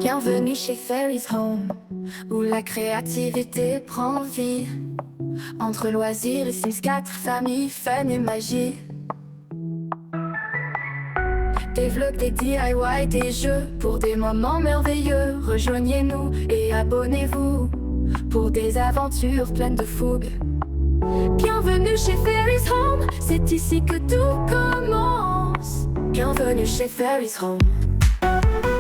Bienvenue chez Fairy's Home, où la créativité prend vie. Entre loisirs et Sims 4, famille, fun et magie. Des vlogs, des DIY, des jeux, pour des moments merveilleux. Rejoignez-nous et abonnez-vous, pour des aventures pleines de fougue. Bienvenue chez Fairy's Home, c'est ici que tout commence. Bienvenue chez Fairy's Home.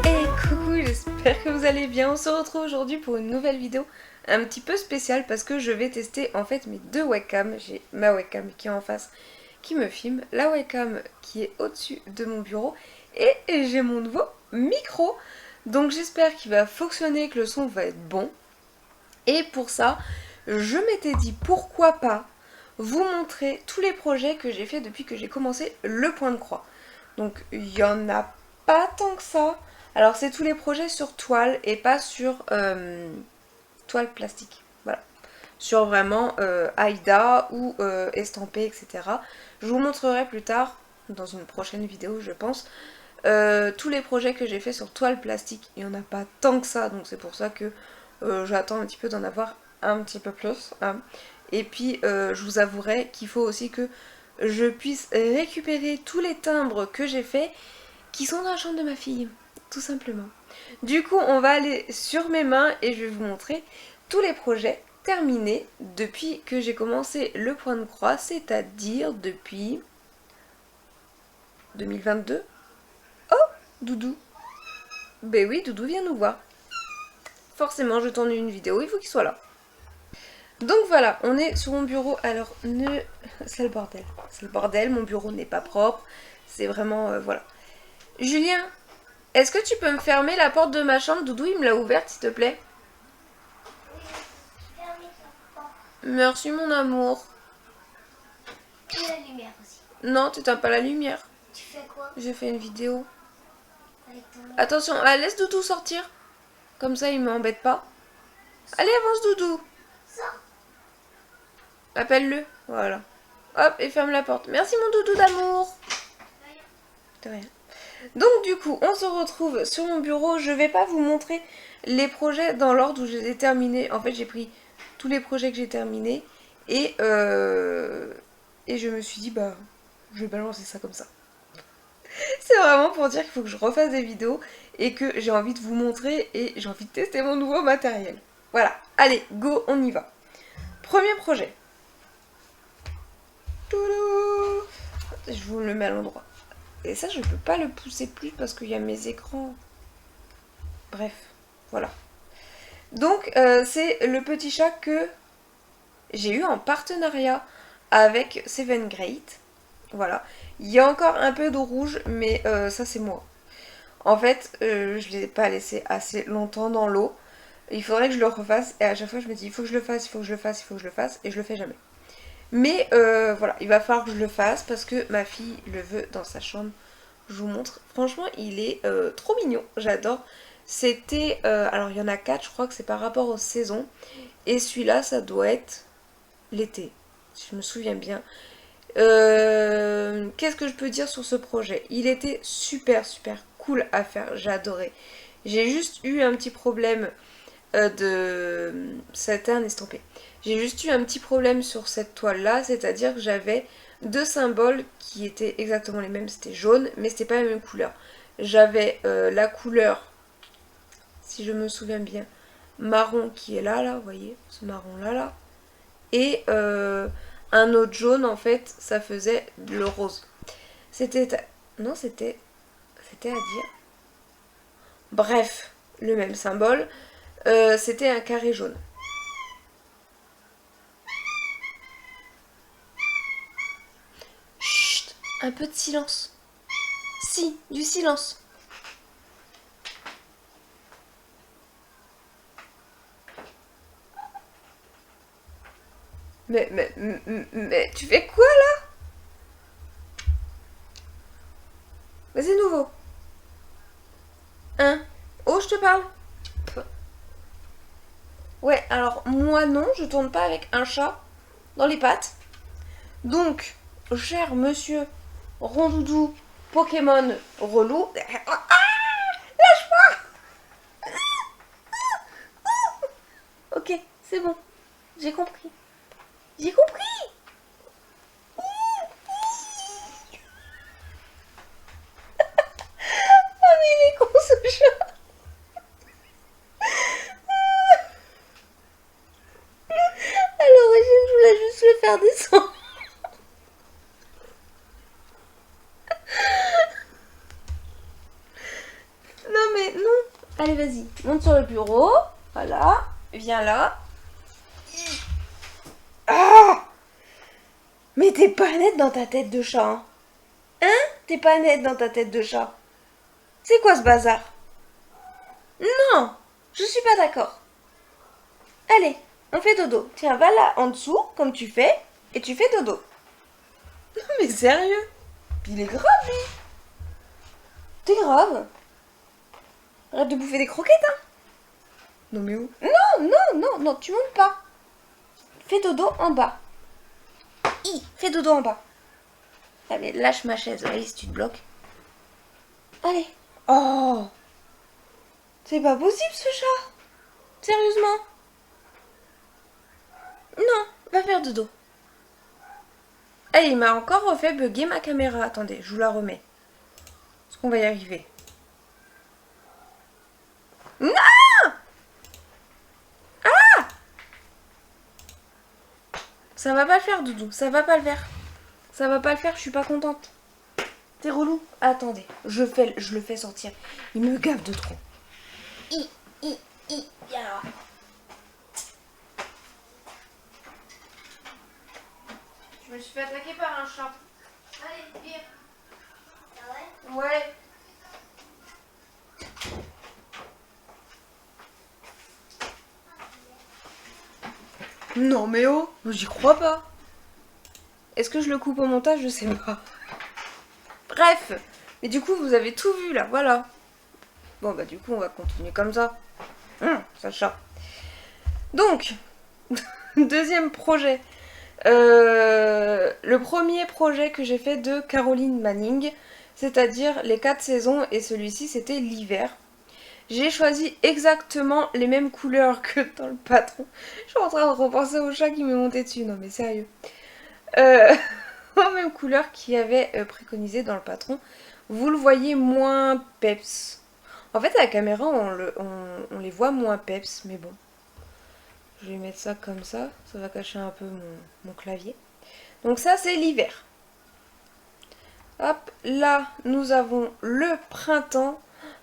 Et coucou, j'espère que vous allez bien. On se retrouve aujourd'hui pour une nouvelle vidéo un petit peu spéciale parce que je vais tester en fait mes deux webcams. J'ai ma webcam qui est en face qui me filme, la webcam qui est au-dessus de mon bureau et j'ai mon nouveau micro. Donc j'espère qu'il va fonctionner, que le son va être bon. Et pour ça, je m'étais dit pourquoi pas vous montrer tous les projets que j'ai fait depuis que j'ai commencé le point de croix. Donc il y en a pas tant que ça. Alors c'est tous les projets sur toile et pas sur toile plastique. Voilà. Sur vraiment Aïda ou estampé, etc. Je vous montrerai plus tard, dans une prochaine vidéo je pense, tous les projets que j'ai fait sur toile plastique. Il n'y en a pas tant que ça, donc c'est pour ça que j'attends un petit peu d'en avoir un petit peu plus. Hein. Et puis je vous avouerai qu'il faut aussi que je puisse récupérer tous les timbres que j'ai fait qui sont dans la chambre de ma fille, tout simplement. Du coup, on va aller sur mes mains et je vais vous montrer tous les projets terminés depuis que j'ai commencé le point de croix, c'est-à-dire depuis 2022. Oh, Doudou. Ben oui, Doudou vient nous voir. Forcément, je tourne une vidéo, il faut qu'il soit là. Donc voilà, on est sur mon bureau. Alors, c'est le bordel. C'est le bordel, mon bureau n'est pas propre. C'est vraiment, voilà. Julien, est-ce que tu peux me fermer la porte de ma chambre? Doudou, il me l'a ouverte, s'il te plaît. Oui, fermez la porte. Merci, mon amour. Et la lumière aussi. Non, t'éteins pas la lumière. Tu fais quoi J'ai fait une vidéo. avec ton mec? Attention, laisse Doudou sortir. Comme ça, il m'embête pas. Allez, avance, Doudou. Sors. Appelle-le. Voilà. Hop, et ferme la porte. Merci, mon Doudou d'amour. De rien. Donc, du coup, on se retrouve sur mon bureau. Je vais pas vous montrer les projets dans l'ordre où je les ai terminés. En fait, j'ai pris tous les projets que j'ai terminés. Et je me suis dit, bah, je vais balancer ça comme ça. C'est vraiment pour dire qu'il faut que je refasse des vidéos et que j'ai envie de vous montrer et j'ai envie de tester mon nouveau matériel. Voilà, allez, go, on y va. Premier projet. Toulou. Je vous le mets à l'endroit. Et ça, je peux pas le pousser plus parce qu'il y a mes écrans. Bref, voilà. Donc, c'est le petit chat que j'ai eu en partenariat avec Seven Great. Voilà. Il y a encore un peu d'eau rouge, mais ça c'est moi. En fait, je ne l'ai pas laissé assez longtemps dans l'eau. Il faudrait que je le refasse. Et à chaque fois, je me dis, il faut que je le fasse, il faut que je le fasse, il faut que je le fasse. Et je le fais jamais. Mais voilà, il va falloir que je le fasse parce que ma fille le veut dans sa chambre. Je vous montre. Franchement, il est trop mignon. J'adore. C'était... alors, il y en a 4, je crois que c'est par rapport aux saisons. Et celui-là, ça doit être l'été, si je me souviens bien. Qu'est-ce que je peux dire sur ce projet? Il était super cool à faire, j'ai adoré. J'ai juste eu un petit problème c'était un estampé. J'ai juste eu un petit problème sur cette toile là, c'est-à-dire que j'avais deux symboles qui étaient exactement les mêmes, c'était jaune, mais c'était pas la même couleur. J'avais la couleur, si je me souviens bien, marron qui est là, vous voyez, ce marron là, et un autre jaune, en fait, ça faisait le rose. C'était... Non, c'était à dire. Bref, le même symbole. C'était un carré jaune. Chut, un peu de silence. Si, du silence. Mais tu fais quoi là? Mais c'est nouveau. Hein? Oh, je te parle. Ouais, alors moi non, je tourne pas avec un chat dans les pattes. Donc, cher monsieur Rondoudou Pokémon relou. Ah, lâche-moi! Ok, c'est bon. J'ai compris. J'ai compris. Ah mais il est con ce chat. À l'origine, je voulais juste le faire descendre. Non mais non. Allez, vas-y. Monte sur le bureau. Voilà. Viens là. Ah! Mais t'es pas nette dans ta tête de chat. Hein? T'es pas nette dans ta tête de chat. C'est quoi ce bazar? Non, je suis pas d'accord. Allez, on fait dodo. Tiens, va là en dessous, comme tu fais, et tu fais dodo. Non mais sérieux? Il est grave, lui. T'es grave. Arrête de bouffer des croquettes, hein. Non mais où? Non, tu montes pas. Fais dodo en bas. Fais dodo en bas. Allez, lâche ma chaise, Alice, tu te bloques. Allez. Oh, c'est pas possible ce chat. Sérieusement. Non, va faire dodo. Eh, il m'a encore refait bugger ma caméra. Attendez, je vous la remets. Est-ce qu'on va y arriver? Non! Ah! Ça va pas le faire, Doudou. Ça va pas le faire. Ça va pas le faire, je suis pas contente. T'es relou. Attendez, je le fais sortir. Il me gave de trop. Viens là. Je me suis fait attaquer par un chat. Allez, viens. Ah ouais? Ouais. Non mais oh, j'y crois pas. Est-ce que je le coupe au montage? Je sais pas. Bref, mais du coup vous avez tout vu là, voilà. Bon bah du coup on va continuer comme ça. Sacha. Donc, deuxième projet. Le premier projet que j'ai fait de Caroline Manning, c'est-à-dire les 4 saisons, et celui-ci c'était l'hiver. J'ai choisi exactement les mêmes couleurs que dans le patron. Je suis en train de repenser au chat qui m'est monté dessus, non mais sérieux. Aux mêmes couleurs qu'il y avait préconisé dans le patron. Vous le voyez moins peps. En fait à la caméra on les voit moins peps, mais bon. Je vais mettre ça comme ça va cacher un peu mon clavier. Donc ça c'est l'hiver. Hop, là nous avons le printemps.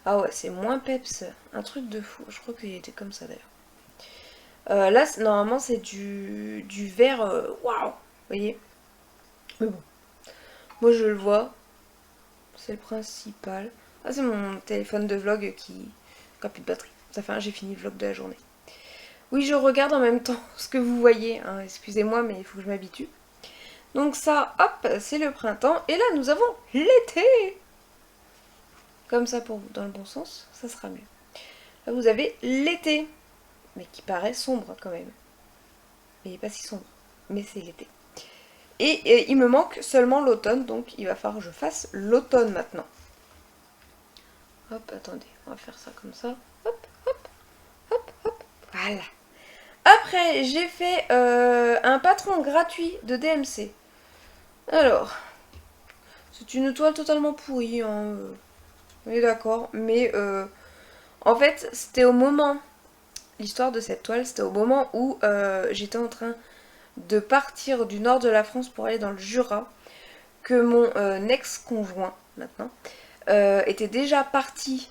Ah ouais, c'est moins peps, un truc de fou. Je crois qu'il était comme ça d'ailleurs. Là, normalement, c'est du vert. Waouh, vous voyez. Mais bon, moi je le vois. C'est le principal. Ah, c'est mon téléphone de vlog qui a plus de batterie. Ça fait un j'ai fini le vlog de la journée. Oui, je regarde en même temps ce que vous voyez. Hein. Excusez-moi, mais il faut que je m'habitue. Donc ça, hop, c'est le printemps. Et là, nous avons l'été. Comme ça pour vous, dans le bon sens, ça sera mieux. Là, vous avez l'été, mais qui paraît sombre quand même. Mais il n'est pas si sombre, mais c'est l'été. Et il me manque seulement l'automne, donc il va falloir que je fasse l'automne maintenant. Hop, attendez, on va faire ça comme ça. Hop, hop, hop, hop, voilà. Après, j'ai fait un patron gratuit de DMC. Alors, c'est une toile totalement pourrie, hein. On est d'accord, mais en fait, c'était au moment, l'histoire de cette toile, c'était au moment où j'étais en train de partir du nord de la France pour aller dans le Jura, que mon ex-conjoint, maintenant, était déjà parti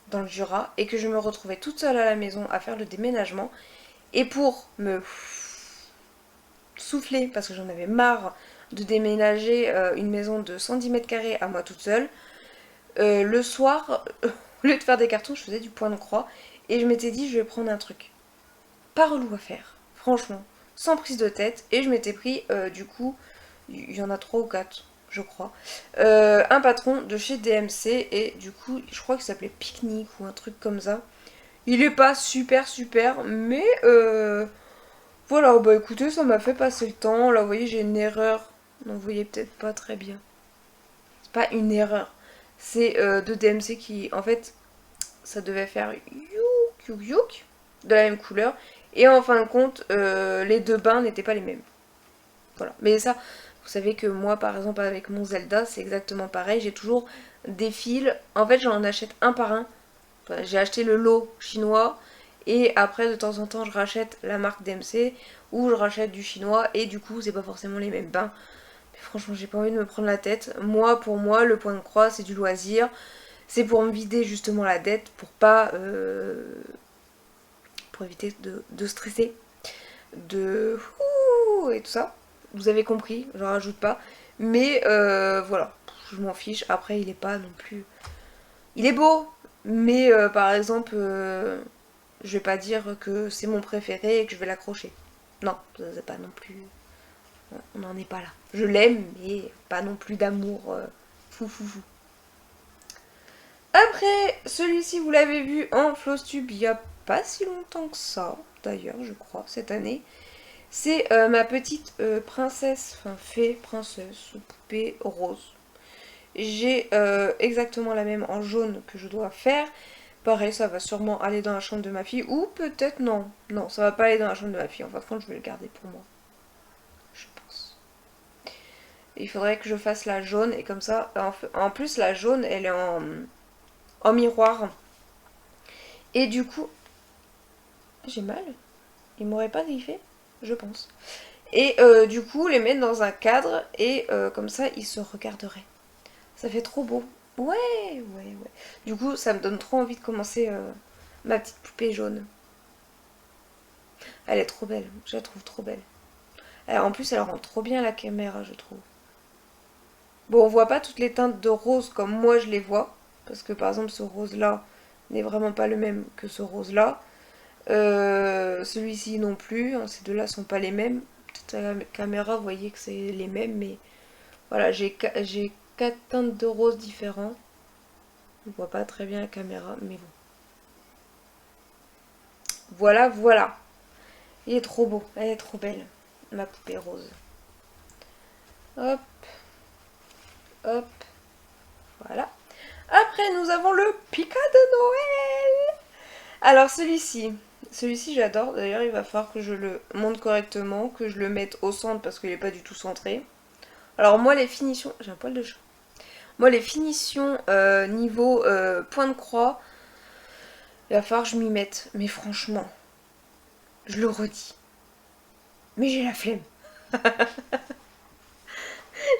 dans le Jura, et que je me retrouvais toute seule à la maison à faire le déménagement, et pour me souffler, parce que j'en avais marre de déménager une maison de 110 mètres carrés à moi toute seule, le soir, au lieu de faire des cartons, je faisais du point de croix. Et je m'étais dit, je vais prendre un truc pas relou à faire, franchement, sans prise de tête. Et je m'étais pris, du coup, il y en a 3 ou 4, je crois, un patron de chez DMC. Et du coup, je crois qu'il s'appelait Picnic ou un truc comme ça. Il est pas super, mais voilà, bah écoutez, ça m'a fait passer le temps. Là, vous voyez, j'ai une erreur. Non, vous voyez peut-être pas très bien. C'est pas une erreur. C'est de DMC qui, en fait, ça devait faire youk, youk, youk, de la même couleur. Et en fin de compte, les deux bains n'étaient pas les mêmes. Voilà. Mais ça, vous savez que moi, par exemple, avec mon Zelda, c'est exactement pareil. J'ai toujours des fils. En fait, j'en achète un par un. Enfin, j'ai acheté le lot chinois. Et après, de temps en temps, je rachète la marque DMC. Ou je rachète du chinois. Et du coup, c'est pas forcément les mêmes bains. Mais franchement, j'ai pas envie de me prendre la tête. Moi, pour moi, le point de croix, c'est du loisir. C'est pour me vider justement la dette. Pour pas... pour éviter de stresser. De... et tout ça. Vous avez compris, j'en rajoute pas. Mais voilà, je m'en fiche. Après, il est pas non plus... Il est beau, mais par exemple, je vais pas dire que c'est mon préféré et que je vais l'accrocher. Non, c'est pas non plus... On n'en est pas là. Je l'aime, mais pas non plus d'amour fou. Après, celui-ci, vous l'avez vu en Flosstube il y a pas si longtemps que ça, d'ailleurs, je crois, cette année. C'est ma petite princesse, enfin fée, princesse, poupée rose. J'ai exactement la même en jaune que je dois faire. Pareil, ça va sûrement aller dans la chambre de ma fille. Ou peut-être non. Non, ça va pas aller dans la chambre de ma fille. En fin de compte, je vais le garder pour moi. Je pense. Il faudrait que je fasse la jaune. Et comme ça, en plus la jaune, elle est en miroir. Et du coup... J'ai mal? Il m'aurait pas griffé? Je pense. Et du coup, les mettre dans un cadre et comme ça, ils se regarderaient. Ça fait trop beau. Ouais. Du coup, ça me donne trop envie de commencer ma petite poupée jaune. Elle est trop belle. Je la trouve trop belle. En plus, elle rend trop bien à la caméra, je trouve. Bon, on voit pas toutes les teintes de rose comme moi je les vois. Parce que par exemple, ce rose-là n'est vraiment pas le même que ce rose-là. Celui-ci non plus, hein, ces deux-là sont pas les mêmes. Peut-être à la caméra, vous voyez que c'est les mêmes, mais voilà, j'ai 4 teintes de rose différents. On voit pas très bien la caméra, mais bon. Voilà. Il est trop beau, elle est trop belle, ma poupée rose. Hop. Voilà. Après, nous avons le Pika de Noël. Alors celui-ci j'adore, d'ailleurs il va falloir que je le monte correctement, que je le mette au centre parce qu'il n'est pas du tout centré. Alors moi les finitions, j'ai un poil de chat. Moi les finitions niveau point de croix, il va falloir que je m'y mette. Mais franchement, je le redis. Mais j'ai la flemme.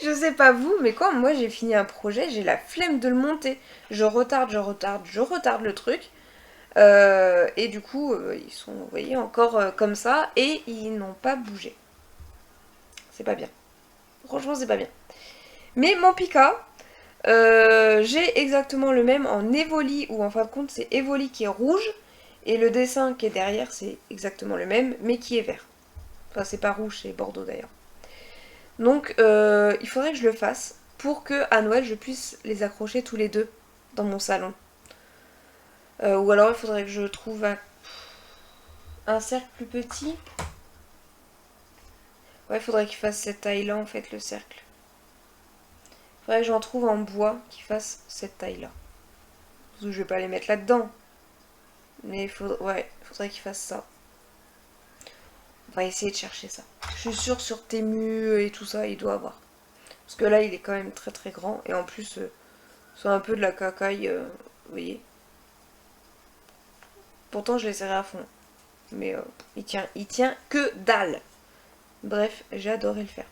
Je sais pas vous, mais quand moi j'ai fini un projet, j'ai la flemme de le monter. Je retarde le truc. Et du coup, ils sont, vous voyez, encore comme ça, et ils n'ont pas bougé. C'est pas bien. Franchement, c'est pas bien. Mais mon Pika, j'ai exactement le même en Evoli, où en fin de compte, c'est Evoli qui est rouge, et le dessin qui est derrière, c'est exactement le même, mais qui est vert. Enfin, c'est pas rouge, c'est bordeaux d'ailleurs. Donc, il faudrait que je le fasse pour que à Noël, je puisse les accrocher tous les deux dans mon salon. Ou alors il faudrait que je trouve un cercle plus petit. Ouais, il faudrait qu'il fasse cette taille-là en fait, le cercle. Il faudrait que j'en trouve en bois qui fasse cette taille-là. Parce que je vais pas les mettre là-dedans. Mais il faudrait qu'il fasse ça. On va essayer de chercher ça. Je suis sûre sur Temu et tout ça, il doit avoir. Parce que là, il est quand même très très grand. Et en plus, c'est un peu de la cacaille, vous voyez. Pourtant, je l'ai serré à fond. Mais il tient que dalle. Bref, j'ai adoré le faire.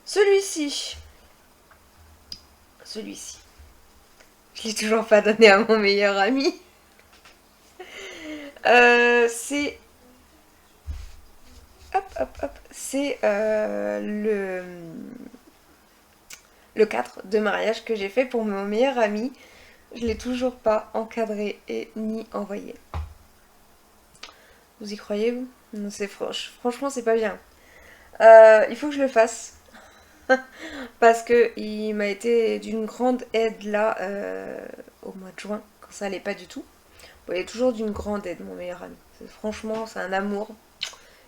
Celui-ci. Je l'ai toujours pas donné à mon meilleur ami. C'est... C'est le 4 de mariage que j'ai fait pour mon meilleur ami. Je l'ai toujours pas encadré et ni envoyé. Vous y croyez, vous? Non, franchement, c'est pas bien. Il faut que je le fasse. Parce que il m'a été d'une grande aide là au mois de juin, quand ça allait pas du tout. Bon, il est toujours d'une grande aide, mon meilleur ami. Franchement, c'est un amour.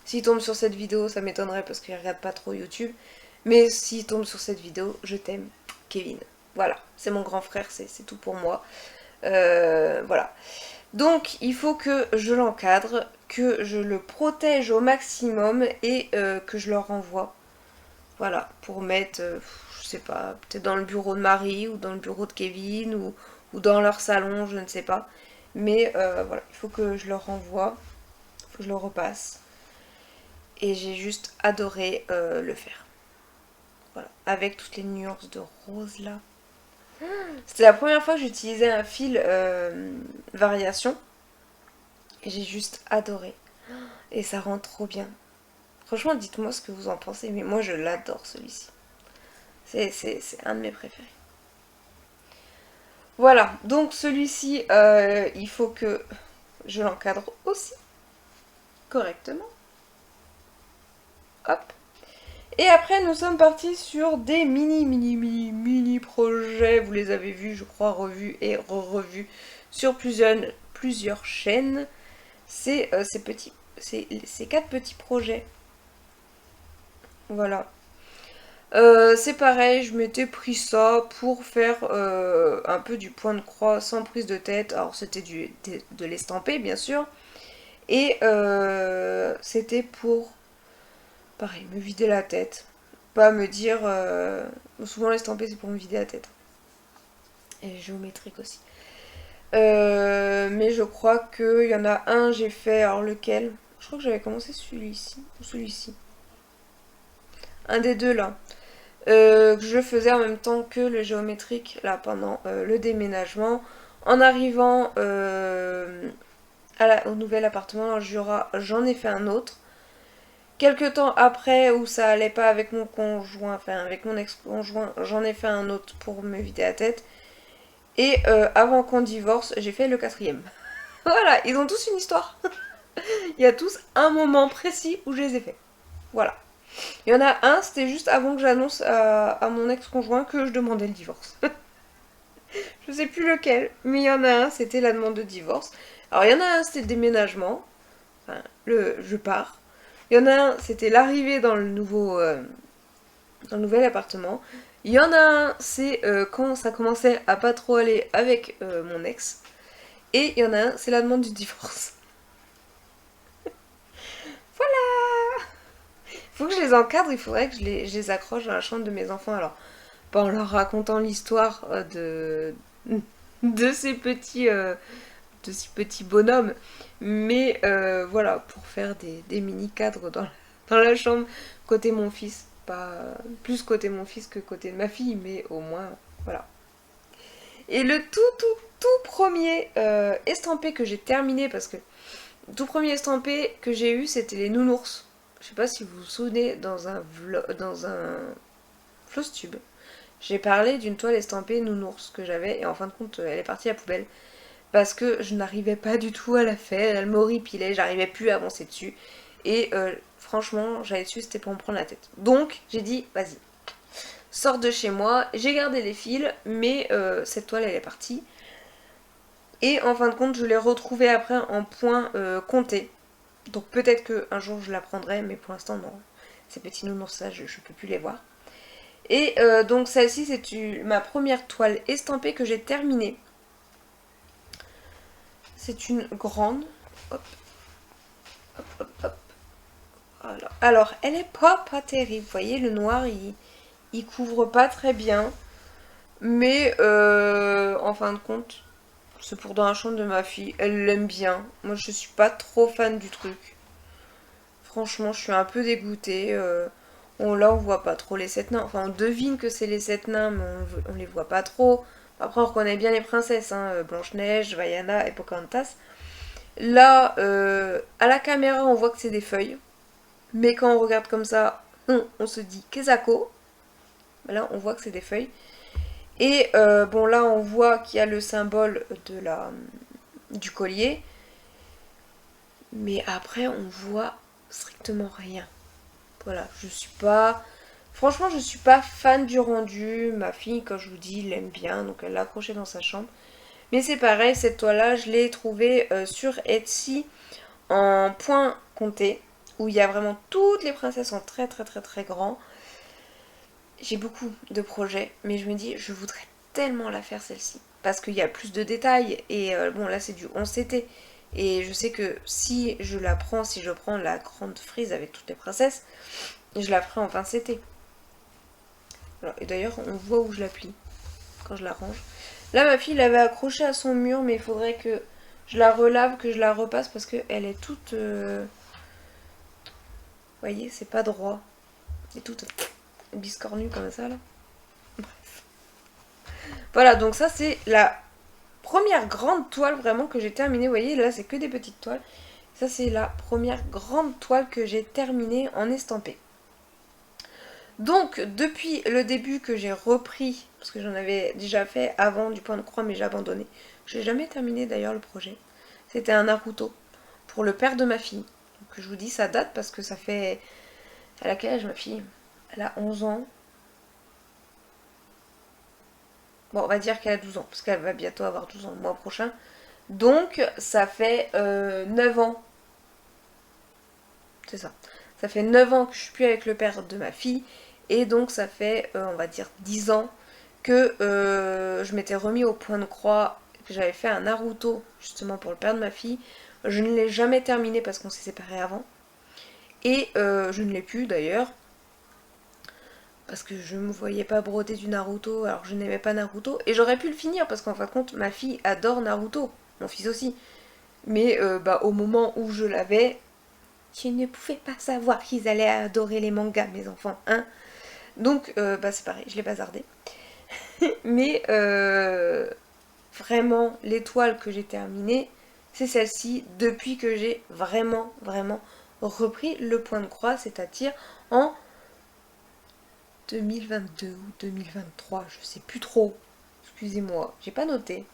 S'il tombe sur cette vidéo, ça m'étonnerait parce qu'il regarde pas trop YouTube. Mais s'il tombe sur cette vidéo, je t'aime, Kevin. Voilà, c'est mon grand frère, c'est tout pour moi. Voilà. Donc, il faut que je l'encadre, que je le protège au maximum et que je le renvoie. Voilà, pour mettre, je sais pas, peut-être dans le bureau de Marie ou dans le bureau de Kevin ou dans leur salon, je ne sais pas. Mais voilà, il faut que je le renvoie, il faut que je le repasse. Et j'ai juste adoré le faire. Voilà, avec toutes les nuances de rose là. C'était la première fois que j'utilisais un fil variation. Et j'ai juste adoré. Et ça rend trop bien. Franchement, dites-moi ce que vous en pensez. Mais moi, je l'adore celui-ci. C'est un de mes préférés. Voilà, donc celui-ci, il faut que je l'encadre aussi correctement. Hop. Et après, nous sommes partis sur des mini projets. Vous les avez vus, je crois, revus et revus sur plusieurs chaînes. Ces 4 petits projets. Voilà. C'est pareil, je m'étais pris ça pour faire un peu du point de croix sans prise de tête. Alors c'était de l'estamper bien sûr. Et c'était pour, pareil, me vider la tête. Pas me dire... souvent l'estamper c'est pour me vider la tête. Et géométrique aussi. Mais je crois qu'il y en a un, j'ai fait, alors lequel? Je crois que j'avais commencé celui-ci ou celui-ci. Un des deux là. Que je faisais en même temps que le géométrique là pendant le déménagement. En arrivant au nouvel appartement dans le Jura, j'en ai fait un autre. Quelques temps après, où ça allait pas avec mon conjoint, enfin avec mon ex-conjoint, j'en ai fait un autre pour me vider la tête. Et avant qu'on divorce, j'ai fait le 4e. Voilà, ils ont tous une histoire. Il y a tous un moment précis où je les ai faits. Voilà. Il y en a un, c'était juste avant que j'annonce à mon ex-conjoint que je demandais le divorce. Je sais plus lequel, mais il y en a un, c'était la demande de divorce. Alors il y en a un, c'était le déménagement. Enfin, je pars. Il y en a un, c'était l'arrivée dans le nouvel appartement. Il y en a un, c'est quand ça commençait à pas trop aller avec mon ex. Et il y en a un, c'est la demande du divorce. Voilà! Faut que je les encadre, il faudrait que je les accroche dans la chambre de mes enfants. Alors, pas en leur racontant l'histoire de ces petits bonhommes, mais voilà, pour faire des mini-cadres dans la chambre côté mon fils. Pas plus côté mon fils que côté de ma fille, mais au moins, voilà. Et le tout premier estampé que j'ai terminé, parce que le tout premier estampé que j'ai eu, c'était les nounours. Je sais pas si vous vous souvenez, dans un Flosstube, j'ai parlé d'une toile estampée nounours que j'avais, et en fin de compte, elle est partie à la poubelle. Parce que je n'arrivais pas du tout à la faire, elle m'horripilait, j'arrivais plus à avancer dessus. Et franchement, j'allais dessus, c'était pour me prendre la tête. Donc, j'ai dit, vas-y, sors de chez moi. J'ai gardé les fils, mais cette toile, elle est partie. Et en fin de compte, je l'ai retrouvée après en point compté. Donc peut-être qu'un jour, je la prendrai, mais pour l'instant, non. Ces petits nounours, ça, je peux plus les voir. Et donc celle-ci, c'est ma première toile estampée que j'ai terminée. C'est une grande. Hop. Hop, hop, hop. Voilà. Alors, elle est pas terrible. Vous voyez, le noir, il couvre pas très bien. Mais en fin de compte, c'est pour dans la chambre de ma fille. Elle l'aime bien. Moi, je suis pas trop fan du truc. Franchement, je suis un peu dégoûtée. Là, on voit pas trop les 7 nains. Enfin, on devine que c'est les 7 nains, mais on les voit pas trop. Après, on reconnaît bien les princesses, hein, Blanche-Neige, Vaiana et Pocahontas. Là, à la caméra, on voit que c'est des feuilles. Mais quand on regarde comme ça, on se dit Kezako. Là, on voit que c'est des feuilles. Et bon, là, on voit qu'il y a le symbole du collier. Mais après, on voit strictement rien. Voilà, je suis pas... Franchement, je suis pas fan du rendu. Ma fille, comme je vous dis, l'aime bien, donc elle l'a accroché dans sa chambre. Mais c'est pareil, cette toile-là, je l'ai trouvée sur Etsy en point compté, où il y a vraiment toutes les princesses en très grand. J'ai beaucoup de projets, mais je me dis, je voudrais tellement la faire celle-ci. Parce qu'il y a plus de détails, et bon là c'est du 11 CT. Et je sais que si je prends la grande frise avec toutes les princesses, je la ferai en pinceté. Alors, et d'ailleurs, on voit où je la plie quand je la range. Là, ma fille l'avait accrochée à son mur, mais il faudrait que je la relave, que je la repasse parce qu'elle est toute... Vous voyez, c'est pas droit. Elle est toute biscornue comme ça, là. Bref. Voilà, donc ça, c'est la première grande toile vraiment que j'ai terminée. Vous voyez, là, c'est que des petites toiles. Ça, c'est la première grande toile que j'ai terminée en estampé. Donc, depuis le début que j'ai repris, parce que j'en avais déjà fait avant du point de croix, mais j'ai abandonné. Je n'ai jamais terminé d'ailleurs le projet. C'était un Naruto pour le père de ma fille. Donc, je vous dis, ça date parce que ça fait... Elle a quel âge ma fille? Elle a 11 ans. Bon, on va dire qu'elle a 12 ans, parce qu'elle va bientôt avoir 12 ans le mois prochain. Donc, ça fait 9 ans. C'est ça. Ça fait 9 ans que je suis plus avec le père de ma fille. Et donc, ça fait, on va dire, 10 ans que je m'étais remis au point de croix, que j'avais fait un Naruto, justement, pour le père de ma fille. Je ne l'ai jamais terminé parce qu'on s'est séparés avant. Et je ne l'ai plus, d'ailleurs. Parce que je me voyais pas broder du Naruto, alors je n'aimais pas Naruto. Et j'aurais pu le finir, parce qu'en fin de compte, ma fille adore Naruto. Mon fils aussi. Mais au moment où je l'avais, je ne pouvais pas savoir qu'ils allaient adorer les mangas, mes enfants, hein. Donc, c'est pareil, je l'ai bazardé. Mais vraiment, l'étoile que j'ai terminée, c'est celle-ci, depuis que j'ai vraiment repris le point de croix, c'est-à-dire en 2022 ou 2023, je sais plus trop. Excusez-moi, j'ai pas noté.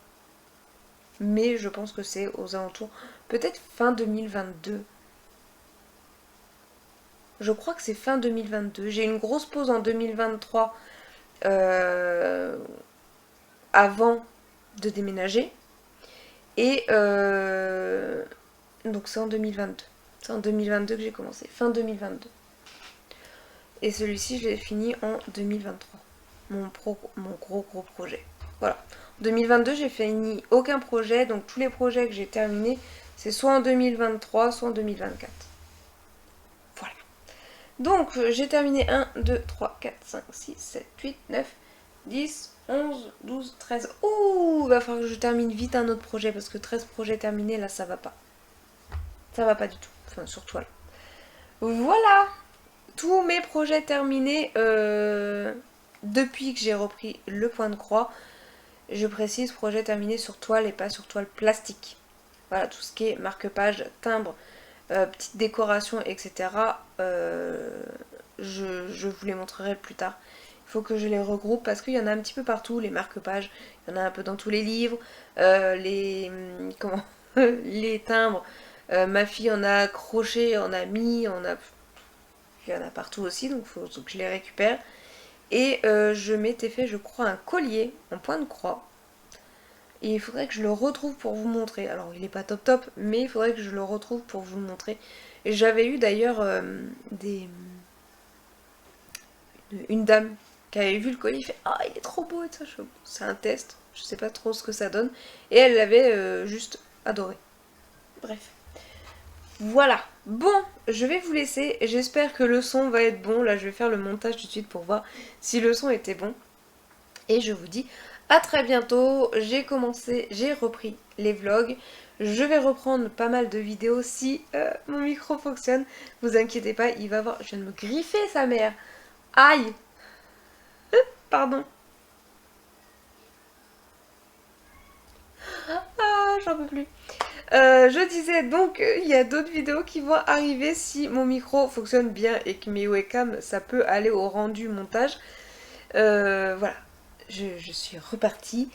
Mais je pense que c'est aux alentours, peut-être fin 2022. Je crois que c'est fin 2022. J'ai une grosse pause en 2023 avant de déménager. Et donc c'est en 2022. C'est en 2022 que j'ai commencé. Fin 2022. Et celui-ci, je l'ai fini en 2023. Mon gros projet. Voilà. En 2022, j'ai fini aucun projet. Donc tous les projets que j'ai terminés, c'est soit en 2023, soit en 2024. Voilà. Donc j'ai terminé 1, 2, 3, 4, 5, 6, 7, 8, 9, 10, 11, 12, 13. Ouh, va falloir que je termine vite un autre projet parce que 13 projets terminés, là, ça va pas. Ça va pas du tout. Enfin, sur toile. Voilà. Tous mes projets terminés depuis que j'ai repris le point de croix. Je précise, projet terminé sur toile et pas sur toile plastique. Voilà, tout ce qui est marque-page, timbre, petite décoration, etc. Je vous les montrerai plus tard. Il faut que je les regroupe parce qu'il y en a un petit peu partout, les marque-pages. Il y en a un peu dans tous les livres. Les timbres. Ma fille en a accroché, en a mis, il y en a partout aussi, donc il faut que je les récupère. Et je m'étais fait, je crois, un collier en point de croix. Et il faudrait que je le retrouve pour vous montrer. Alors, il n'est pas top, mais il faudrait que je le retrouve pour vous le montrer. Et j'avais eu d'ailleurs une dame qui avait vu le collier, fait « Ah, il est trop beau !» et ça. C'est un test, je sais pas trop ce que ça donne. Et elle l'avait juste adoré. Bref. Voilà, bon, je vais vous laisser, j'espère que le son va être bon, là je vais faire le montage tout de suite pour voir si le son était bon, et je vous dis à très bientôt. J'ai repris les vlogs, je vais reprendre pas mal de vidéos si mon micro fonctionne, vous inquiétez pas, il va voir, je viens de me griffer sa mère, aïe, pardon, ah j'en peux plus. Je disais donc il y a d'autres vidéos qui vont arriver si mon micro fonctionne bien et que mes webcams ça peut aller au rendu montage. Voilà, je suis repartie.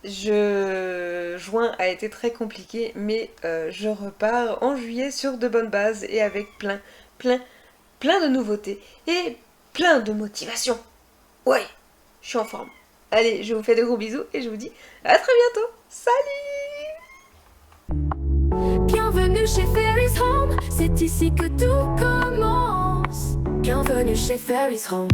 Juin a été très compliqué, mais je repars en juillet sur de bonnes bases et avec plein de nouveautés et plein de motivation. Ouais, je suis en forme. Allez, je vous fais de gros bisous et je vous dis à très bientôt. Salut! Bienvenue chez Fairy's Home, c'est ici que tout commence. Bienvenue chez Fairy's Home.